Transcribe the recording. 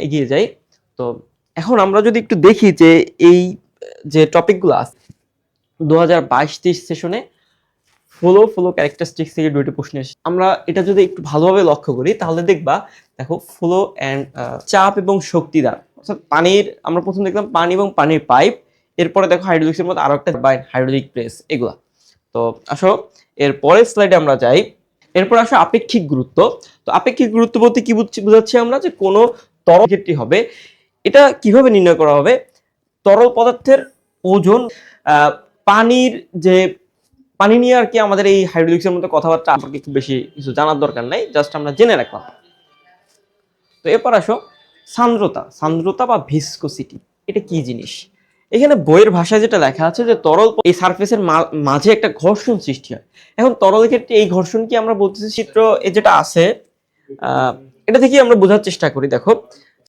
এগিয়ে যাই। তো এখন আমরা যদি একটু দেখি যে এই যে টপিকগুলো আছে 2022-23 সেশনে ফ্লো ক্যারেক্টারিস্টিক্স থেকে দুইটা প্রশ্ন এসেছে। আমরা এটা যদি একটু ভালোভাবে লক্ষ্য করি তাহলে দেখো ফ্লো এন্ড চাপ এবং শক্তিদার, অর্থাৎ পানির আমরা প্রথম দেখলাম পানি এবং পানির পাইপ, এরপরে দেখো হাইড্রোলিক্সের মধ্যে আরো একটা হাইড্রোলিক প্রেস, এগুলা। তো আসো এর পরের স্লাইডে আমরা যাই। এরপর আসো আপেক্ষিক গুরুত্ব। তো আপেক্ষিক গুরুত্ব বলতে কি বুঝাচ্ছি আমরা, যে কোনো তরল ক্ষেত্রে হবে, এটা কিভাবে নির্ণয় করা হবে? তরল পদার্থের ওজন, পানির যে পানি নিয়ে আর কি আমাদের এই হাইড্রোলিক্সের মধ্যে কথাবার্তা আমাকে খুব বেশি কিছু জানার দরকার নাই, জাস্ট আমরা জেনে রাখলাম। তো এরপর আসো সান্দ্রতা বা ভিসকোসিটি, এটা কি জিনিস? এখানে বইয়ের ভাষায় যেটা লেখা আছে যে তরল এই সারফেসের মাঝে একটা ঘর্ষণ সৃষ্টি হয়। এখন তরলের ক্ষেত্রে এই ঘর্ষণ কি আমরা বলতেছি, চিত্র যেটা আছে এটা থেকে আমরা বোঝার চেষ্টা করি। দেখো